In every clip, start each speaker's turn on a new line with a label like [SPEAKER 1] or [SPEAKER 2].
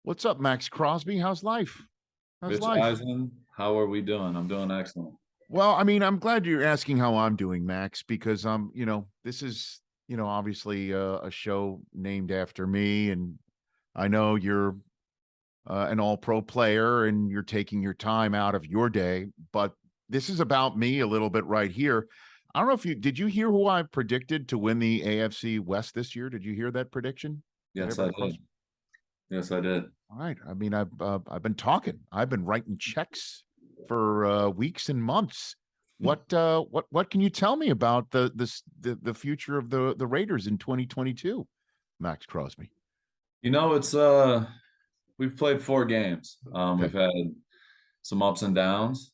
[SPEAKER 1] What's up, Maxx Crosby? How's life? How's
[SPEAKER 2] Rich
[SPEAKER 1] life?
[SPEAKER 2] Eisen, how are we doing? I'm doing excellent.
[SPEAKER 1] Well, I mean, I'm glad you're asking how I'm doing, Max, because this is, obviously a show named after me, and I know you're an all-pro player and you're taking your time out of your day, but this is about me a little bit right here. I don't know if you did you hear who I predicted to win the AFC West this year? Did you hear that prediction? Did
[SPEAKER 2] Yes, I
[SPEAKER 1] everybody cross?
[SPEAKER 2] did. Yes, I did.
[SPEAKER 1] All right. I mean, I've been talking. I've been writing checks for weeks and months. What can you tell me about the future of the Raiders in 2022, Maxx Crosby?
[SPEAKER 2] It's we've played 4 games.
[SPEAKER 1] Okay.
[SPEAKER 2] We've had some ups and downs.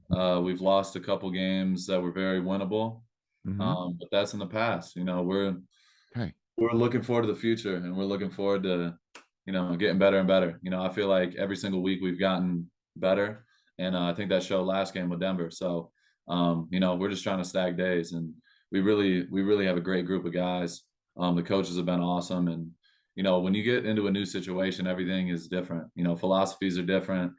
[SPEAKER 2] We've lost a couple games that were very winnable.
[SPEAKER 1] Hmm.
[SPEAKER 2] But that's in the past.
[SPEAKER 1] Okay.
[SPEAKER 2] We're looking forward to the future, and we're looking forward to, getting better and better. I feel like every single week we've gotten better, and I think that showed last game with Denver. So, we're just trying to stack days, and we really have a great group of guys. The coaches have been awesome, and when you get into a new situation, everything is different. Philosophies are different.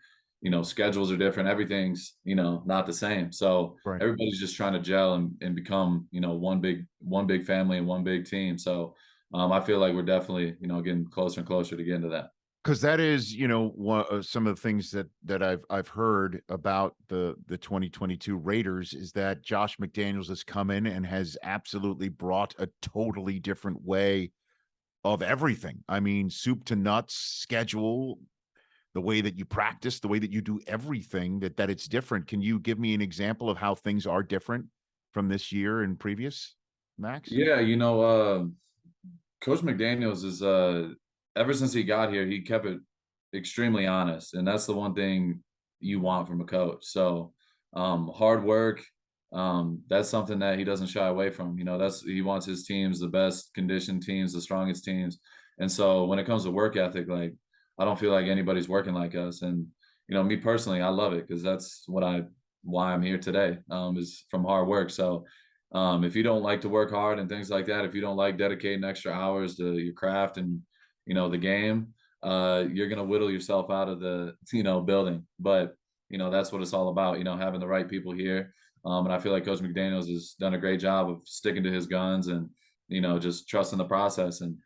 [SPEAKER 2] Schedules are different. Everything's not the same. So
[SPEAKER 1] Right.
[SPEAKER 2] everybody's just trying to gel and become one big family and one big team. So I feel like we're definitely getting closer and closer to getting to that.
[SPEAKER 1] Because that is, some of the things that I've heard about the 2022 Raiders is that Josh McDaniels has come in and has absolutely brought a totally different way of everything. I mean, soup to nuts, schedule, the way that you practice, the way that you do everything, that it's different. Can you give me an example of how things are different from this year and previous, Max?
[SPEAKER 2] Yeah, Coach McDaniels is ever since he got here, he kept it extremely honest, and that's the one thing you want from a coach. So hard work, that's something that he doesn't shy away from. That's he wants his teams the best conditioned teams, the strongest teams. And so when it comes to work ethic, like I don't feel like anybody's working like us. And me personally, I love it because that's why I'm here today, is from hard work. So if you don't like to work hard and things like that, if you don't like dedicating extra hours to your craft and the game, you're gonna whittle yourself out of the building. But that's what it's all about. Having the right people here, and I feel like Coach McDaniels has done a great job of sticking to his guns and just trusting the process. And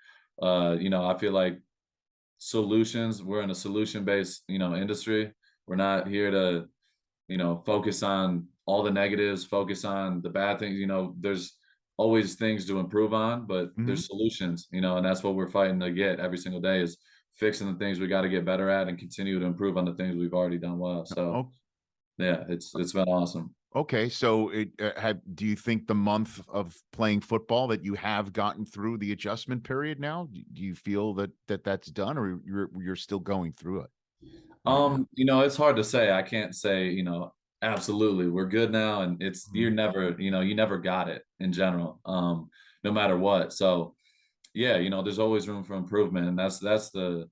[SPEAKER 2] I feel like solutions. We're in a solution based industry. We're not here to focus on all the negatives, focus on the bad things. There's always things to improve on, but
[SPEAKER 1] Mhm.
[SPEAKER 2] there's solutions, and that's what we're fighting to get every single day is fixing the things we got to get better at and continue to improve on the things we've already done well. So
[SPEAKER 1] Oh,
[SPEAKER 2] yeah, it's been awesome.
[SPEAKER 1] okay. So, do you think the month of playing football that you have gotten through the adjustment period now? Do you feel that's done, or you're still going through it right now?
[SPEAKER 2] It's hard to say. I can't say, absolutely we're good now. And it's
[SPEAKER 1] Mhm.
[SPEAKER 2] you're never, you never got it in general, no matter what. So yeah, there's always room for improvement. And that's the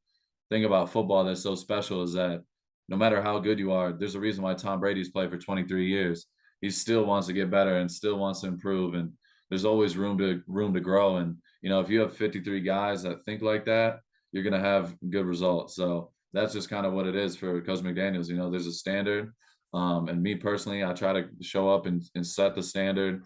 [SPEAKER 2] thing about football that's so special is that no matter how good you are, there's a reason why Tom Brady's played for 23 years. He still wants to get better and still wants to improve. And there's always room to grow. And if you have 53 guys that think like that, you're gonna have good results. So that's just kind of what it is for Coach McDaniels. There's a standard. And me personally, I try to show up and set the standard,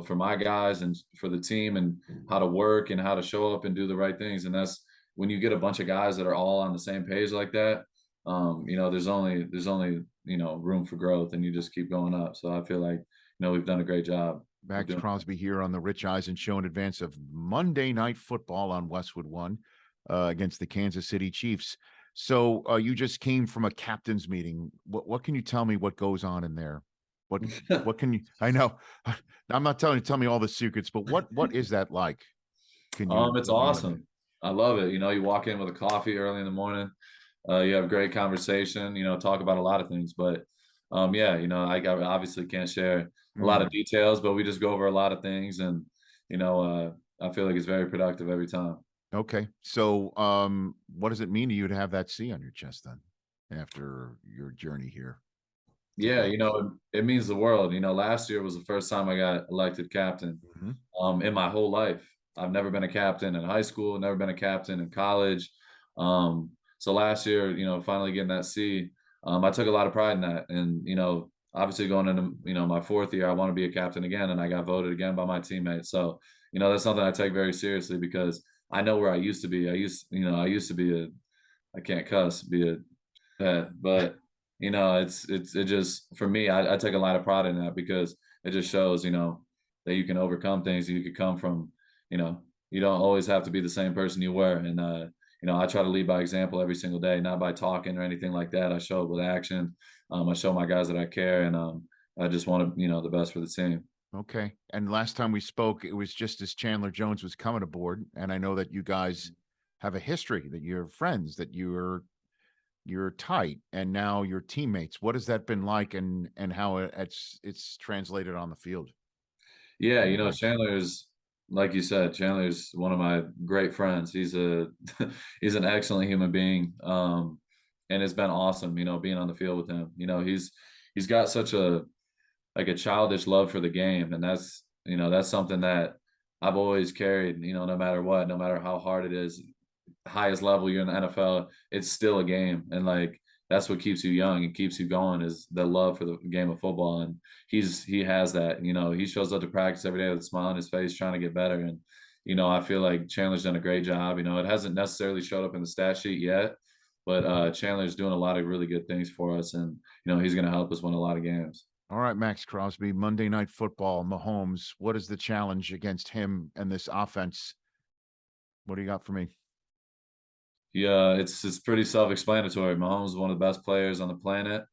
[SPEAKER 2] for my guys and for the team and how to work and how to show up and do the right things. And that's when you get a bunch of guys that are all on the same page like that, there's only room for growth, and you just keep going up. So I feel like we've done a great job of
[SPEAKER 1] Maxx
[SPEAKER 2] doing that.
[SPEAKER 1] Crosby here on the Rich Eisen Show in advance of Monday Night Football on Westwood One against the Kansas City Chiefs. So you just came from a captain's meeting. What can you tell me? What goes on in there? What what can you? I know I'm not telling you. Tell me all the secrets, but what is that like? Can you
[SPEAKER 2] It's
[SPEAKER 1] let me know?
[SPEAKER 2] awesome. I love it. You walk in with a coffee early in the morning. You have great conversation. Talk about a lot of things. But yeah, I obviously can't share a lot
[SPEAKER 1] Mm,
[SPEAKER 2] of details, but we just go over a lot of things, and I feel like it's very productive every time.
[SPEAKER 1] okay. So what does it mean to you to have that C on your chest then after your journey here to
[SPEAKER 2] Yeah,
[SPEAKER 1] Vegas?
[SPEAKER 2] it means the world. Last year was the first time I got elected captain
[SPEAKER 1] Hmm.
[SPEAKER 2] in my whole life. I've never been a captain in high school, never been a captain in college. So last year, finally getting that C, I took a lot of pride in that. And, obviously going into, my 4th year, I want to be a captain again, and I got voted again by my teammates. So, that's something I take very seriously because I know where I used to be. I used to be I can't cuss, be a but it just for me, I take a lot of pride in that because it just shows, that you can overcome things. You could come from, you don't always have to be the same person you were. And I try to lead by example every single day, not by talking or anything like that. I show it with action. I show my guys that I care, and I just want to, the best for the team.
[SPEAKER 1] Okay. And last time we spoke, it was just as Chandler Jones was coming aboard, and I know that you guys have a history, that you're friends, that you're tight, and now you're teammates. What has that been like, and how it's translated on the field?
[SPEAKER 2] Yeah, Chandler's like you said, Chandler's one of my great friends. He's a he's an excellent human being. And it's been awesome, being on the field with him. He's got such a childish love for the game, and that's something that I've always carried, no matter what, no matter how hard it is, highest level you're in the NFL, it's still a game. And like that's what keeps you young and keeps you going is the love for the game of football. And he has that, he shows up to practice every day with a smile on his face trying to get better. And, I feel like Chandler's done a great job. It hasn't necessarily showed up in the stat sheet yet, but Chandler's doing a lot of really good things for us. And, he's going to help us win a lot of games.
[SPEAKER 1] All right, Maxx Crosby, Monday Night Football, Mahomes. What is the challenge against him and this offense? What do you got for me?
[SPEAKER 2] Yeah, it's pretty self-explanatory. Mahomes is one of the best players on the planet.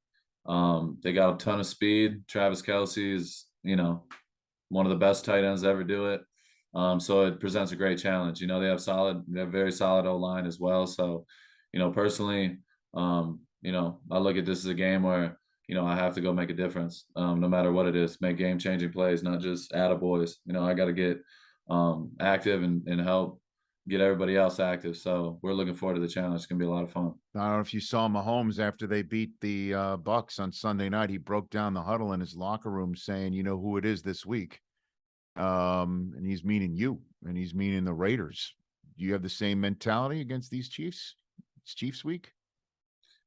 [SPEAKER 2] They got a ton of speed. Travis Kelce is, one of the best tight ends to ever do it. So it presents a great challenge. They have very solid O-line as well. So, personally, I look at this as a game where, I have to go make a difference, no matter what it is, make game-changing plays, not just attaboys. I got to get active and help get everybody else active. So we're looking forward to the challenge. It's gonna be a lot of fun.
[SPEAKER 1] I don't know if you saw Mahomes after they beat the Bucks on Sunday night. He broke down the huddle in his locker room saying, "You know who it is this week," and he's meaning you, and he's meaning the Raiders. Do you have the same mentality against these Chiefs? It's Chiefs week.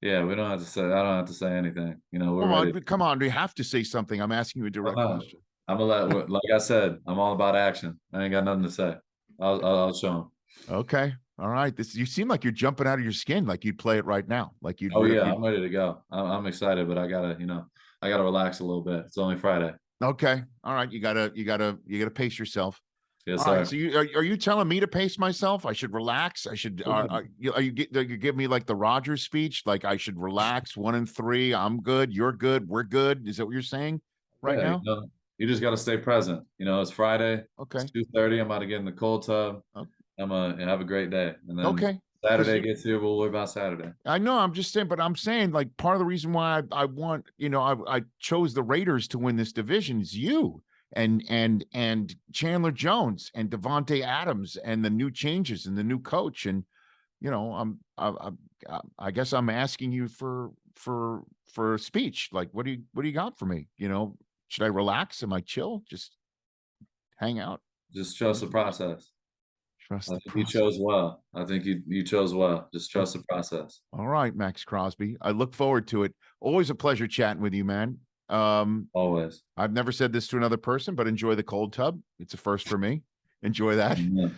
[SPEAKER 2] Yeah, we don't have to say. I don't have to say anything. We're
[SPEAKER 1] Come
[SPEAKER 2] ready.
[SPEAKER 1] on, come on. Do you have to say something? I'm asking you a direct question.
[SPEAKER 2] I'm gonna like I said, I'm all about action. I ain't got nothing to say. I'll show him.
[SPEAKER 1] Okay. All right. You seem like you're jumping out of your skin, like you'd play it right now. Like you'd.
[SPEAKER 2] Oh yeah, I'm ready to go. I'm excited, but I gotta relax a little bit. It's only Friday.
[SPEAKER 1] Okay. All right. You gotta pace yourself.
[SPEAKER 2] Yes,
[SPEAKER 1] All
[SPEAKER 2] sir.
[SPEAKER 1] right. So are you telling me to pace myself? I should relax. I should. You give me like the Rogers speech? Like I should relax. 1 and 3. I'm good. You're good. We're good. Is that what you're saying right now?
[SPEAKER 2] You just got to stay present. It's Friday.
[SPEAKER 1] Okay.
[SPEAKER 2] It's 2:30. I'm about to get in the cold tub.
[SPEAKER 1] Okay.
[SPEAKER 2] I'm gonna have a great day, and then
[SPEAKER 1] okay.
[SPEAKER 2] Saturday gets here. We'll worry about Saturday.
[SPEAKER 1] I know. I'm just saying, but I'm saying like part of the reason why I want, I chose the Raiders to win this division is you and Chandler Jones and Devontae Adams and the new changes and the new coach. And I guess I'm asking you for a speech. Like, what do you got for me? Should I relax? Am I chill? Just hang out?
[SPEAKER 2] Just trust the process.
[SPEAKER 1] I think
[SPEAKER 2] you chose well. I think you chose well. Just trust the process.
[SPEAKER 1] All right, Maxx Crosby. I look forward to it. Always a pleasure chatting with you, man.
[SPEAKER 2] Always.
[SPEAKER 1] I've never said this to another person, but enjoy the cold tub. It's a first for me. Enjoy that. You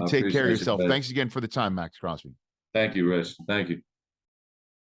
[SPEAKER 1] take care of yourself. Thanks again for the time, Maxx Crosby.
[SPEAKER 2] Thank you, Rich. Thank you.